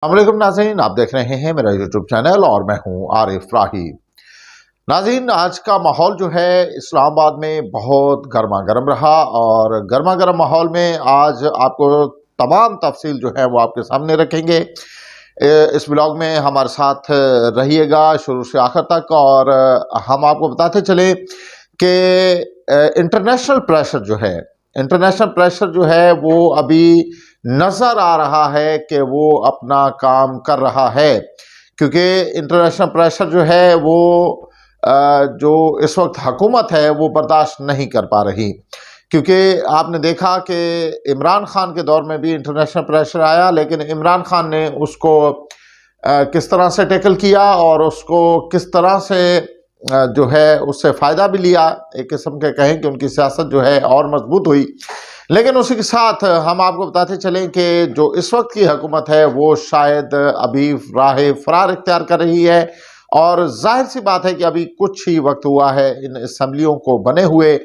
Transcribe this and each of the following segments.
अस्सलामुअलैकुम नाज़रीन, आप देख रहे हैं मेरा यूट्यूब चैनल और मैं हूं आरिफ राही। नाज़रीन, आज का माहौल जो है इस्लामाबाद में बहुत गर्मा गर्म रहा और गर्मा गर्म माहौल में आज आपको तमाम तफसील जो है वो आपके सामने रखेंगे। इस ब्लॉग में हमारे साथ रहिएगा शुरू से आखिर तक और हम आपको बताते चले कि इंटरनेशनल प्रेशर जो है वो अभी नज़र आ रहा है कि वो अपना काम कर रहा है, क्योंकि इंटरनेशनल प्रेशर जो है वो जो इस वक्त हुकूमत है वो बर्दाश्त नहीं कर पा रही। क्योंकि आपने देखा कि इमरान खान के दौर में भी इंटरनेशनल प्रेशर आया, लेकिन इमरान खान ने उसको किस तरह से टैकल किया और उसको किस तरह से जो है उससे फ़ायदा भी लिया। एक किस्म के कहें कि उनकी सियासत जो है और मजबूत हुई। लेकिन उसी के साथ हम आपको बताते चलें कि जो इस वक्त की हुकूमत है वो शायद अभी राह फरार इख्तियार कर रही है और जाहिर सी बात है कि अभी कुछ ही वक्त हुआ है इन असम्बलियों को बने हुए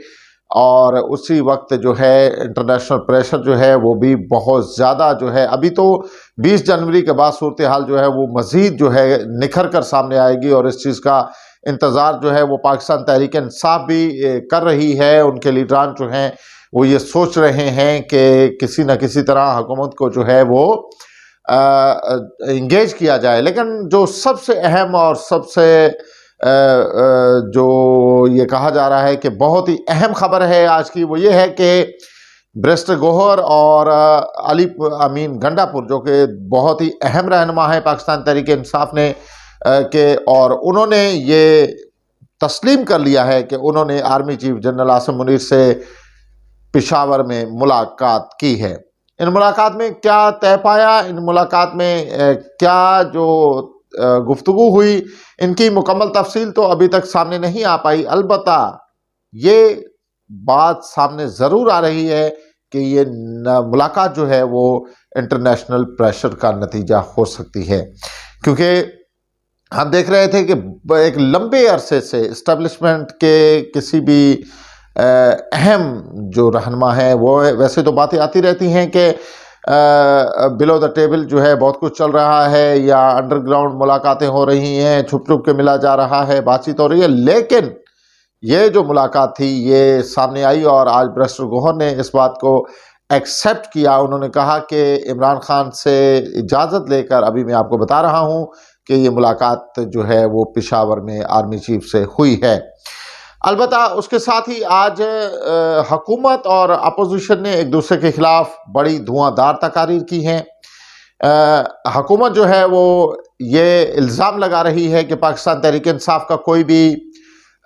और उसी वक्त जो है इंटरनेशनल प्रेशर जो है वो भी बहुत ज़्यादा जो है अभी तो 20 जनवरी के बाद सूरत हाल जो है वो मज़ीद जो है निखर कर सामने आएगी और इस चीज़ का इंतज़ार जो है वो पाकिस्तान तहरीक इंसाफ भी कर रही है। उनके लीडरान जो हैं वो ये सोच रहे हैं कि किसी न किसी तरह हुकूमत को जो है वो इंगेज किया जाए। लेकिन जो सबसे अहम और सबसे जो ये कहा जा रहा है कि बहुत ही अहम खबर है आज की, वो ये है कि बैरिस्टर गौहर और अली अमीन गंडापुर जो कि बहुत ही अहम रहनुमा है पाकिस्तान तहरीक इंसाफ ने के, और उन्होंने ये तस्लीम कर लिया है कि उन्होंने army chief general Asim Munir से पेशावर में मुलाकात की है। इन मुलाकात में क्या तय पाया, इन मुलाकात में क्या जो गुफ्तगू हुई, इनकी मुकम्मल तफसील तो अभी तक सामने नहीं आ पाई। अलबत्ता ये बात सामने ज़रूर आ रही है कि ये मुलाकात जो है वो इंटरनेशनल प्रेशर का नतीजा हो सकती है, क्योंकि हम देख रहे थे कि एक लंबे अरसे से इस्टेब्लिशमेंट के किसी भी अहम जो रहनुमा है वो, वैसे तो बातें आती रहती हैं कि बिलो द टेबल जो है बहुत कुछ चल रहा है या अंडरग्राउंड मुलाकातें हो रही हैं, छुप छुप के मिला जा रहा है, बातचीत हो रही है। लेकिन ये जो मुलाकात थी ये सामने आई और आज बैरिस्टर गौहर ने इस बात को एक्सेप्ट किया। उन्होंने कहा कि इमरान खान से इजाज़त लेकर अभी मैं आपको बता रहा हूँ कि ये मुलाकात जो है वो पेशावर में आर्मी चीफ से हुई है। अलबत्ता उसके साथ ही आज हुकूमत और अपोजिशन ने एक दूसरे के खिलाफ बड़ी धुआंधार तकारीर की हैं। हुकूमत जो है वो ये इल्ज़ाम लगा रही है कि पाकिस्तान तहरीक इंसाफ का कोई भी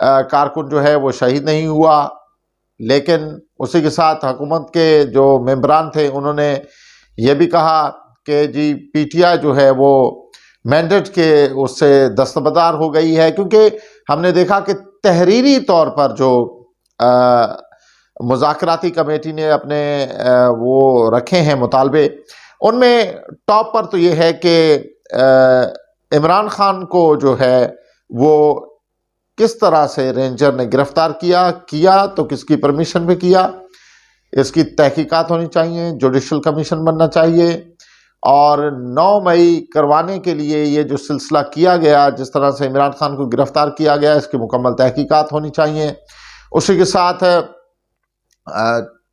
कारकुन जो है वो शहीद नहीं हुआ, लेकिन उसी के साथ हुकूमत के जो मेंबरान थे उन्होंने ये भी कहा कि जी PTI जो है वो मैंडेट के उससे दस्तबरदार हो गई है, क्योंकि हमने देखा कि तहरीरी तौर पर जो मुज़ाकराती कमेटी ने अपने वो रखे हैं मुतालबे, उनमें टॉप पर तो ये है कि इमरान खान को जो है वो किस तरह से रेंजर ने गिरफ्तार किया तो किसकी परमिशन पे किया, इसकी तहकीकात होनी चाहिए, जुडिशल कमीशन बनना चाहिए और 9 मई करवाने के लिए ये जो सिलसिला किया गया, जिस तरह से इमरान खान को गिरफ्तार किया गया, इसकी मुकम्मल तहकीकात होनी चाहिए। उसी के साथ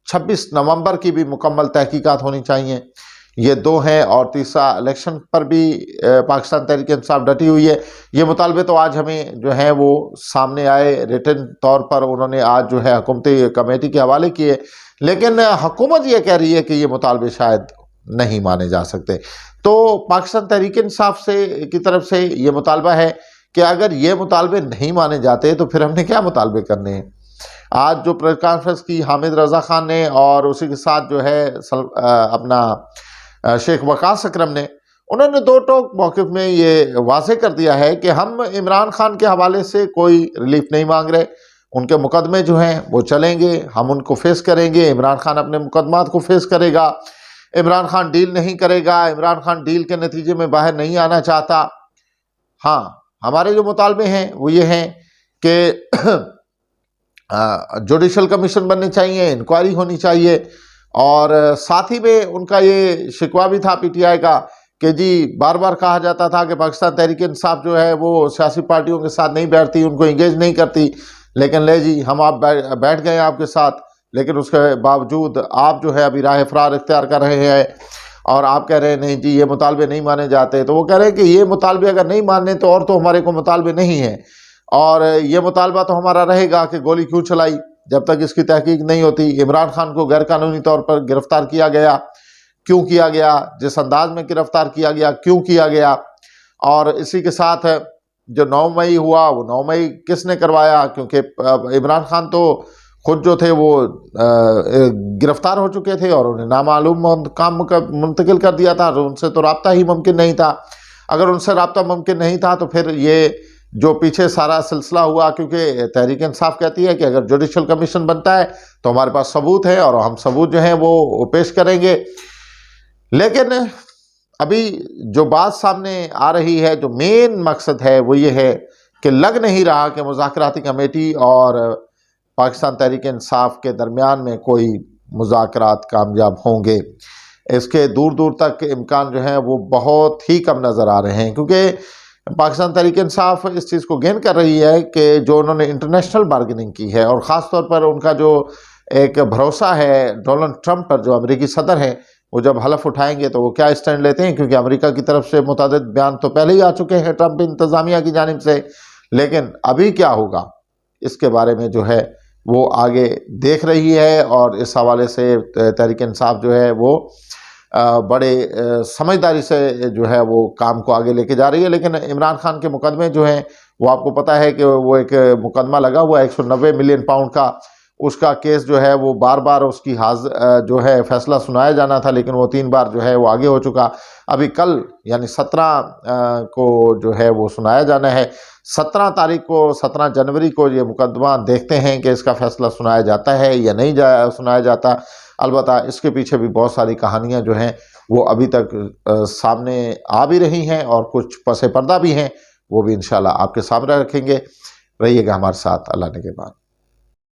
26 नवंबर की भी मुकम्मल तहकीकात होनी चाहिए। ये दो हैं और तीसरा इलेक्शन पर भी पाकिस्तान तहरीक इंसाफ डटी हुई है। ये मुतालबे तो आज हमें जो है वो सामने आए, रिटन तौर पर उन्होंने आज जो है हुकूमती कमेटी के हवाले किए, लेकिन हुकूमत ये कह रही है कि ये मुतालबे शायद नहीं माने जा सकते। तो पाकिस्तान तहरीक इंसाफ से की तरफ से ये मुतालबा है कि अगर ये मुतालबे नहीं माने जाते तो फिर हमने क्या मुतालबे करने हैं। आज जो प्रेस कॉन्फ्रेंस की हामिद रज़ा खान ने और उसी के साथ जो है अपना शेख वकास अकरम ने, उन्होंने दो टोक मौक़िफ़ में ये वाज़ेह कर दिया है कि हम इमरान खान के हवाले से कोई रिलीफ नहीं मांग रहे। उनके मुकदमे जो हैं वो चलेंगे, हम उनको फेस करेंगे, इमरान खान अपने मुकदमात को फेस करेगा। इमरान खान डील नहीं करेगा, इमरान खान डील के नतीजे में बाहर नहीं आना चाहता। हाँ, हमारे जो मुतालबे हैं वो ये हैं कि जुडिशल कमीशन बनने चाहिए, इंक्वायरी होनी चाहिए और साथ ही में उनका ये शिकवा भी था PTI का कि जी बार बार कहा जाता था कि पाकिस्तान तहरीक इंसाफ जो है वो सियासी पार्टियों के साथ नहीं बैठती, उनको इंगेज नहीं करती, लेकिन ले जी हम आप बैठ गए आपके साथ, लेकिन उसके बावजूद आप जो है अभी राह फरार इख्तियार कर रहे हैं और आप कह रहे हैं नहीं जी ये मुतालबे नहीं माने जाते। तो वो कह रहे हैं कि ये मुतालबे अगर नहीं मानने तो और तो हमारे को मुतालबे नहीं हैं, और ये मुतालबा तो हमारा रहेगा कि गोली क्यों चलाई जब तक इसकी तहकीक नहीं होती। इमरान खान को गैर कानूनी तौर पर गिरफ्तार किया गया, क्यों किया गया, जिस अंदाज में गिरफ्तार किया गया, क्यों किया गया, और इसी के साथ जो 9 मई हुआ वो 9 मई किसने करवाया, क्योंकि इमरान खान तो खुद जो थे वो गिरफ्तार हो चुके थे और उन्हें नामालूम काम मुंतकिल कर दिया था, उनसे तो रब्ता ही मुमकिन नहीं था। अगर उनसे रब्ता मुमकिन नहीं था तो फिर ये जो पीछे सारा सिलसिला हुआ, क्योंकि तहरीक इंसाफ कहती है कि अगर जुडिशल कमीशन बनता है तो हमारे पास सबूत है और हम सबूत जो हैं वो पेश करेंगे। लेकिन अभी जो बात सामने आ रही है, जो मेन मकसद है वो ये है कि लग नहीं रहा कि मुज़ाकराती कमेटी और पाकिस्तान तहरीक इंसाफ के दरमियान में कोई मुज़ाकरात कामयाब होंगे। इसके दूर दूर तक इम्कान जो है वो बहुत ही कम नज़र आ रहे हैं, क्योंकि पाकिस्तान तहरीक इंसाफ इस चीज़ को गेन कर रही है कि जो उन्होंने इंटरनेशनल बार्गेनिंग की है और ख़ास तौर पर उनका जो एक भरोसा है डोनाल्ड ट्रंप पर, जो अमेरिकी सदर हैं, वो जब हलफ उठाएंगे तो वो क्या स्टैंड लेते हैं, क्योंकि अमेरिका की तरफ से मुतअद्दिद बयान तो पहले ही आ चुके हैं ट्रंप इंतज़ामिया की जानिब से। लेकिन अभी क्या होगा इसके बारे में जो है वो आगे देख रही है, और इस हवाले से तहरीक इंसाफ जो है वो बड़े समझदारी से जो है वो काम को आगे लेके जा रही है। लेकिन इमरान खान के मुकदमे जो हैं वो आपको पता है कि वो एक मुकदमा लगा हुआ है 190 मिलियन पाउंड का, उसका केस जो है वो बार बार उसकी जो है फैसला सुनाया जाना था, लेकिन वो 3 बार जो है वो आगे हो चुका। अभी कल यानी 17 को जो है वो सुनाया जाना है। 17 तारीख को, 17 जनवरी को ये मुकदमा देखते हैं कि इसका फैसला सुनाया जाता है या नहीं सुनाया जाता। अलबत्ता इसके पीछे भी बहुत सारी कहानियां जो हैं वो अभी तक सामने आ भी रही हैं और कुछ पसे पर्दा भी हैं, वो भी इंशाल्लाह आपके सामने रखेंगे। रहिएगा हमारे साथ। अल्लाह ने के बाद।